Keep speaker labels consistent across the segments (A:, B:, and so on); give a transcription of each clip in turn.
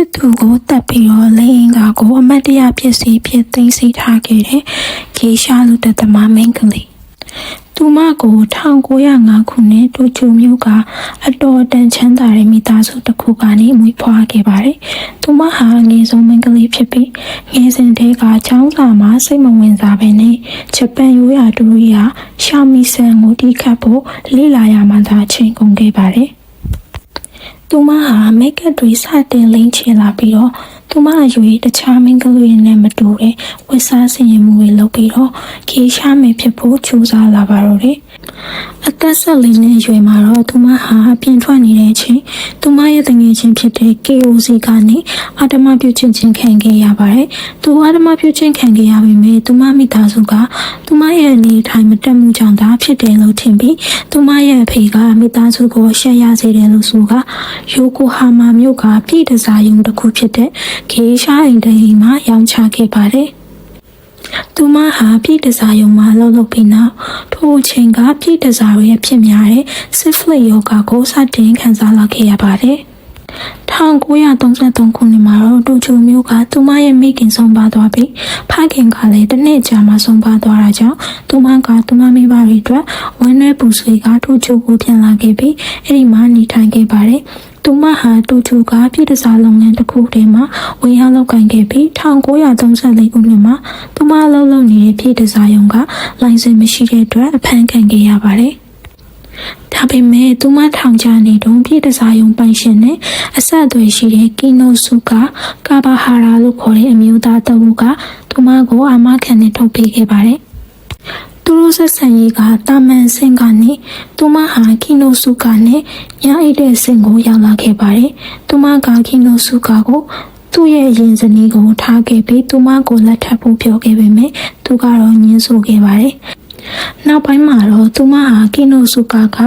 A: စ်သူကိုတက်ပြီးတော့လိန်ကကိုအမတ်တရားဖြစ်စီဖြစ်သိမ်းစီထားခဲ့တဲ့ဂေရှာလူတက်သမားမိန်းကလေးသူမကို1905ခုနှစ်တိုကျိုမြို့ကအတော်တန်ချမ်းသာတဲ့မိသားစုတစ်ခုကနေမွေးဖွားခဲ့ပါတယ်။သူမဟာငယ်ဆုံးမိန်းကလေးဖြစ်ပြီးငယ်စဉ်တည်းကကျောင်းစာမှာစိတ်မဝင်စားဘဲနဲ့ဂျပန်ရိုးရာတူရီဟာရှောင်းမီဆန်ကိုတီးခတ်ဖို့လေ့လာရမှသာချိန်ကုန်ခဲ့ပါတယ်။သူမဟာမိတ်ကပ်တွေစတင်လိမ့်ချလာပြီးတော့သူမအရွယ်တခြားမိန်းကလေးတွေနဲ့မတူတဲ့ဝတ်စားဆင်ရင်မှုတွေလုပ်ပြီးတော့ခေရှားမယ်ဖြစ်ဖို့ကြိုးစားလာပါတော့တယ်။အသက်14နှစ်အရွယ်မှာတော့သူမဟာအပြင်ထွက်နေတဲ့အချိန်သူမရဲ့တငယ်ချင်းဖြစ်တဲ့ KOC ကနေအာဓမပြုခြင်းခံခဲ့ရပါတယ်။သူအာဓမပြုခြင်းခံခဲ့ရပေမဲ့သူမမိသားစုကသူမရဲ့အနေထိုင်မတက်မှုကြောင့်သာဖြစ်တယ်လို့ထင်ပြီးသူမရဲ့အဖေကမိသားစုကိုရှက်ရစေတယ်လို့ဆိုကယိုကိုဟာမာမြို့ကပြည်တစားရုံတစ်ခုဖြစ်တဲ့ခေရှားအိမ်တိုင်းမှာရောင်းချခဲ့ပါတယ်။သူမဟာပြည်တစားရုံမှာလှုပ်လှုပ်ပြီးနောက်ထိုအချိန်ကပြည်တစားရဲ့ဖြစ်များတဲ့စစ်ဖလက်ယောဂကိုစတင်ခံစားလာခဲ့ရပါတယ်။1933ခုနှစ်မှာတော့တိုကျိုမြို့ကသူမရဲ့မိခင်ဆုံးပါသွားပြီးဖခင်ကလည်းတစ်နှစ်ကြာမှဆုံးပါသွားတာကြောင့်သူမကသူမမိဘတွေအတွက်ဝမ်းနည်းပူဆွေးကတိုကျိုကိုပြန်လာခဲ့ပြီးအဲ့ဒီမှာနေထိုင်ခဲ့ပါတယ်။သူမဟာတိုကျိုကပြည်တစားလုပ်ငန်းတစ်ခုတည်းမှာဝင်ရောက်လုပ်ကိုင်ခဲ့ပြီး1934ခုနှစ်မှာသူမလှုပ်လှုပ်နေတဲ့ပြည်တစားရုံကလိုင်စင်မရှိတဲ့အတွက်အဖမ်းခံခဲ့ရပါတယ်။ဒါပေမဲ့သူမထောင်ချနေတုန်းပြည်တစားရုံပိုင်ရှင်နဲ့အဆက်အသွယ်ရှိတဲ့ကီနိုဆူကာဘာဟာရာလို့ခေါ်တဲ့အမျိုးသားတစ်ဦးကသူမကိုအာမခံနဲ့ထုတ်ပေးခဲ့ပါတယ်။သူတို့ဆက်ဆံရေးကတာမန်စင်ကနေသူမဟာကီနိုဆူကာနဲ့ညအိတ်တဲ့စင်ကိုရောက်လာခဲ့ပါတယ်။သူမကကီနိုဆူကာကိုသူ့ရဲ့ရင်စနီးကိုထားခဲ့ပြီးသူမကိုလက်ထပ်ဖို့ပြောခဲ့ပေမဲ့သူကတော့ညှင်းဆိုခဲ့ပါတယ်။နောက်ပိုင်းမှာတော့သူမဟာကီနိုဆူကာက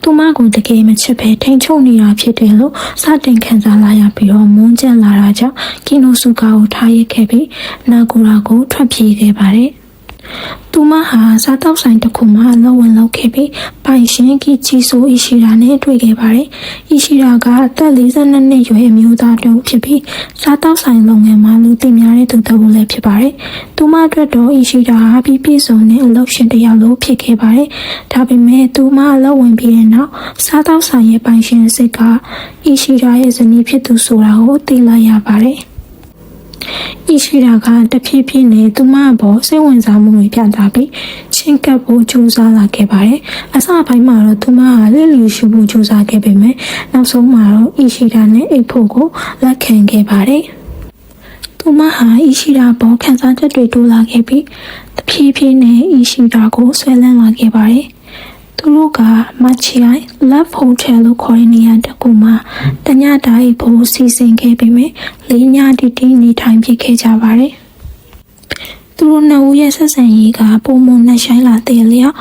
A: သူမကိုတကယ်မချစ်ပဲထိန်ချုပ်နေတာဖြစ်တယ်လို့စတင်ခံစားလာရပြီးတော့မွန်းကျက်လာတာကြောင့်ကီနိုဆူကာကိုထားရခဲ့ပြီးနာဂူရာကိုထွက်ပြေးခဲ့ပါတယ်။သူမဟာစားတောက်ဆိုင်တစ်ခုမှာလုံဝင်လုပ်ခဲ့ပြီးပိုင်ရှင်ကီချီဆိုအီရှိရာနဲ့တွေ့ခဲ့ပါတယ်။အီရှိရာကအသက်42နှစ်ရွယ်အမျိုးသားတစ်ဦးဖြစ်ပြီးစားတောက်ဆိုင်လုပ်ငန်းမှာလူသိများတဲ့သူတစ်ဦးလည်းဖြစ်ပါတယ်။သူမအတွက်တော့အီရှိရာဟာပြည့်စုံတဲ့အလုပ်ရှင်တစ်ယောက်လိုဖြစ်ခဲ့ပါတယ်။ဒါပေမဲ့သူမအလုပ်ဝင်ပြီးတဲ့နောက်စားတောက်ဆိုင်ရဲ့ပိုင်ရှင်စစ်ကအီရှိရာရဲ့ဇနီးဖြစ်သူဆိုတာကိုသိလိုက်ရပါတယ်။အီရှိရာကတဖြည်းဖြည်းနဲ့သူမအပေါ်စိတ်ဝင်စားမှုတွေပြသပြီးချင်းကပ်ဖို့ကြိုးစားလာခဲ့ပါတယ်။အစပိုင်းမှာတော့သူမကလက်လီရှုဖို့ကြိုးစားခဲ့ပေမဲ့နောက်ဆုံးမှာတော့အီရှိရာနဲ့အိတ်ဖို့ကိုလက်ခံခဲ့ပါတယ်။သူမဟာအီရှိရာပေါ်ခံစားချက်တွေတိုးလာခဲ့ပြီးတဖြည်းဖြည်းနဲ့အီရှိရာကိုဆွဲလန်းလာခဲ့ပါတယ်။သူတို့ကမချီအိုင် Love Hotel လို့ခေါ်တဲ့နေရာတစ်ခုမှာတညတာအိပ်ဖို့စီစဉ်ခဲ့ပြီးမြလေးညတီတီနေထိုင်ဖြစ်ခဲ့ကြပါတယ်။သူတို့နှစ်ဦးရဲ့ဆက်ဆံရေးကပုံမနဲ့ဆိုင်လာတဲ့လျောက်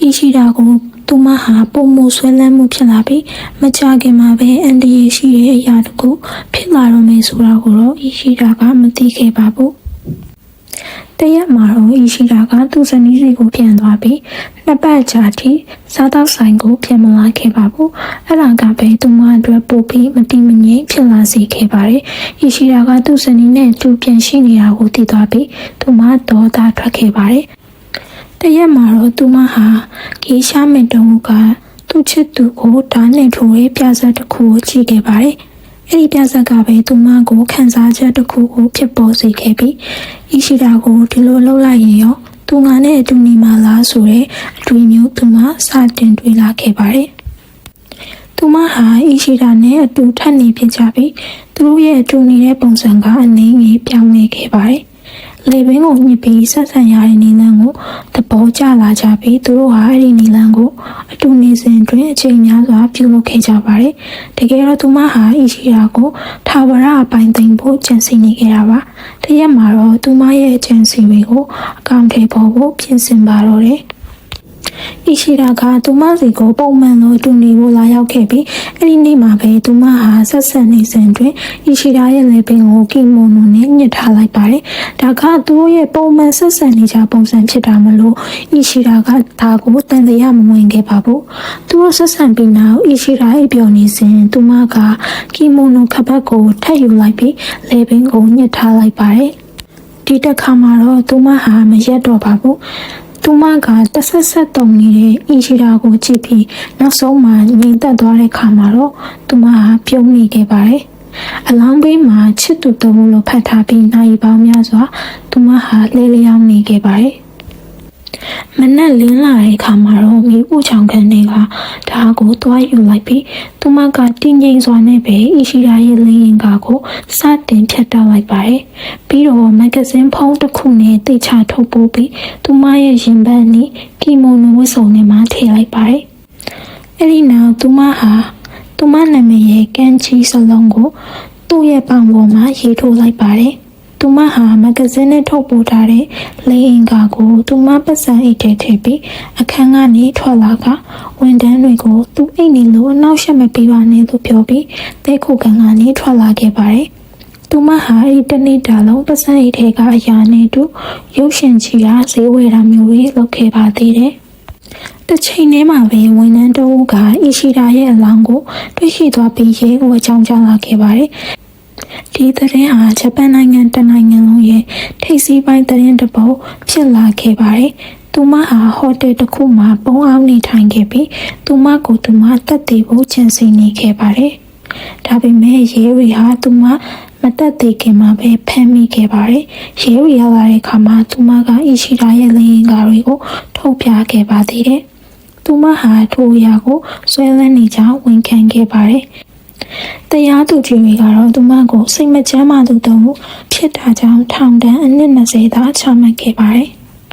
A: အီရှိရာကိုသူမဟာပုံမဆွဲလန်းမှုဖြစ်လာပြီးမကြခင်မှာပဲအန်ဒီရီရှိတဲ့အရာတခုဖြစ်လာတော့မယ်ဆိုတာကိုတော့အီရှိရာကမသိခဲ့ပါဘူး။တရက်မှာတော့အီရှိရာကသူ့ဇနီးစီကိုပြန်သွားပြီးနှစ်ပတ်ကြာထိစားတောက်ဆိုင်ကိုပြန်မလာခဲ့ပါဘူး။အဲ့ဒါကပဲသူမအတွက်ပိုပြီးမတိမငြိမ်ဖြစ်လာစေခဲ့ပါတယ်။အီရှိရာကသူ့ဇနီးနဲ့သူပြန်ရှိနေတာကိုသိသွားပြီးသူမဒေါသထွက်ခဲ့ပါတယ်။တရက်မှာတော့သူမဟာဂေရှားမင်တုံကသူ့ချစ်သူကိုဓာတ်နဲ့ထိုးရဲ့ပြဿနာတစ်ခုကိုကြည့်ခဲ့ပါတယ်။အဲ့ဒီပြဿနာကပဲသူမကိုခံစားချက်တစ်ခုကိုဖြစ်ပေါ်စေခဲ့ပြီးအီရှိရာကိုဒီလိုလှုပ်လိုက်ရင်ရောသူငါနဲ့အတူနေမှလားဆိုတဲ့အတွေ့အမျိုးသူမစတင်တွေးလာခဲ့ပါတယ်။သူမဟာအီရှိရာနဲ့အတူထပ်နေဖြစ်ကြပြီးသူတို့ရဲ့အတူနေတဲ့ပုံစံကအနေငယ်ပြောင်းလဲခဲ့ပါတယ်။လေပင်ကိုညှစ်ပြီးဆက်ဆံရတဲ့နေလမ်းကိုသဘောကျလာကြပြီးသူတို့ဟာအဲ့ဒီနေလမ်းကိုအတူနေစဉ်တွင်အချိန်များစွာပြုလုပ်ခဲ့ကြပါတယ်။တကယ်တော့သူမဟာအီရှိရာကိုထာဝရအပိုင်းသိမ်းဖို့ကြံစည်နေခဲ့တာပါ။တရက်မှာတော့သူမရဲ့အကြံစီတွေကိုအကောင့်ထဲပေါ်ဖို့ပြင်ဆင်ပါတော့တယ်။ အီရှိရာကသူမစီကိုပုံမှန်လိုတူနေဖို့လာရောက်ခဲ့ပြီးအဲ့ဒီနေ့မှာပဲသူမဟာဆက်ဆက်နေစဉ်တွင်အီရှိရာရဲ့လေပင်ကိုကီမိုနိုနဲ့ညှစ်ထားလိုက်ပါတယ်။ဒါကသူတို့ရဲ့ပုံမှန်ဆက်ဆက်နေကြပုံစံဖြစ်တာမလို့အီရှိရာကဒါကိုတန်တရားမဝင်ခဲ့ပါဘူး။သူတို့ဆက်ဆံပြီးနောက်အီရှိရာအိပ်ပျော်နေစဉ်သူမကကီမိုနိုခပတ်ကိုထပ်ယူလိုက်ပြီးလေပင်ကိုညှစ်ထားလိုက်ပါတယ်။ဒီတစ်ခါမှာတော့သူမဟာမရက်တော့ပါဘူး။သူမကတဆက်ဆက်တုံနေတဲ့အီရှိရာကိုကြည့်ပြီးနောက်ဆုံးမှငြိမ်သက်သွားတဲ့ခါမှာတော့သူမဟာပြုံးနေခဲ့ပါတယ်။အလောင်းဘေးမှာချစ်သူတဝလို့ဖတ်ထားပြီးနိုင်ပေါင်းများစွာသူမဟာလဲလျောင်းနေခဲ့ပါတယ်။မနက်လင်းလာတဲ့အခါမှာတော့မိဦးချောင်ခန်းတွေကဒါကိုသွားယူလိုက်ပြီးသူမကတင်းငိမ်စွာနဲ့ပဲအီရှိရာရဲ့လင်းရင်ကားကိုစတင်ဖြတ်တောက်လိုက်ပါတယ်။ပြီးတော့မဂ္ဂဇင်းဖုန်းတစ်ခုနဲ့တိတ်ချထုတ်ပို့ပြီးသူမရဲ့ရင်ဘတ်နဲ့ကီမိုနိုဝတ်စုံနဲ့မှထည့်လိုက်ပါတယ်။အဲဒီနောက်သူမဟာသူမနာမည်ရဲ့ကန်ချီစလုံးကိုသူ့ရဲ့ပေါင်ပေါ်မှာရေးထိုးလိုက်ပါတယ်။သူမဟာမဂ္ဂဇင်းနဲ့ထုတ်ပို့ထားတဲ့လိင်အင်္ဂါကိုသူမပတ်စံအိတ်ထဲထည့်ပြီးအခန်းကနေထွက်လာကဝန်ထမ်းတွေကိုသူ့အိတ်နေလို့အနောက်ရှက်မပေးပါနဲ့လို့ပြောပြီးတဲခုကန်ကနေထွက်လာခဲ့ပါတယ်။သူမဟာအဲ့ဒီတနေ့တာလုံးပတ်စံအိတ်ထဲကအရာနဲ့တူရုပ်ရှင်ကြီးကဈေးဝယ်တာမျိုးတွေလုပ်ခဲ့ပါသေးတယ်။တစ်ချိန်တည်းမှာပဲဝန်ထမ်းတဦးကအီရှိရာရဲ့အလောင်းကိုတွေ့ရှိသွားပြီးရဲကိုအကြောင်းကြားလာခဲ့ပါတယ်။ဒီသတင်းဟာဂျပန်နိုင်ငံတနိုင်ငံလုံးရဲ့ထိပ်စီးပိုင်းသတင်းတစ်ပုဒ်ဖြစ်လာခဲ့ပါတယ်။သူမဟာဟိုတယ်တစ်ခုမှာပုံအောင်နေထိုင်ခဲ့ပြီးသူမကိုသူမတက်တည်ဖို့ကြံစည်နေခဲ့ပါတယ်။ဒါပေမဲ့ရဲတွေဟာသူမမတက်တည်ခင်မှာပဲဖမ်းမိခဲ့ပါတယ်။ရဲတွေရောက်လာတဲ့အခါမှာသူမကအီရှိရာရဲ့လင်းရင်ကားတွေကိုထုတ်ပြခဲ့ပါသေးတယ်။သူမဟာထိုအရာကိုဆွဲလန်းနေကြောင်းဝန်ခံခဲ့ပါတယ်။တရားသူကြီးတွေကတော့သူမကိုစိတ်မချမ်းသာသူတုံးဖြစ်တာကြောင့်ထောင်ဒဏ်အနှစ်20သာချမှတ်ခဲ့ပါတယ်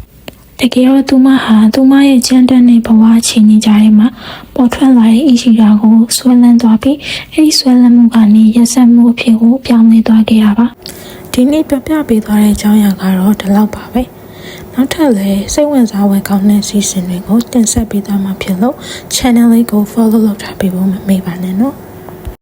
A: ။တကယ်တော့သူမဟာသူမရဲ့ကြမ်းတမ်းတဲ့ဘဝအခြေအနေကြတဲ့မှာပေါ်ထွက်လာတဲ့အီရှိရာကိုဆွဲလန်းသွားပြီးအဲဒီဆွဲလန်းမှုကနေရက်စက်မှုအဖြစ်ကိုပြောင်းလဲသွားခဲ့တာပါ။ဒီနေ့ပြပြပေးသွားတဲ့အကြောင်းအရာကတော့ဒီလောက်ပါပဲ။နောက်ထပ်လည်းစိတ်ဝင်စားဖွယ်ကောင်းတဲ့စီစဉ်တွေကိုတင်ဆက်ပေးသွားမှာဖြစ်လို့ channel လေးကို follow လုပ်ထားပေးဖို့မမေ့ပါနဲ့နော်။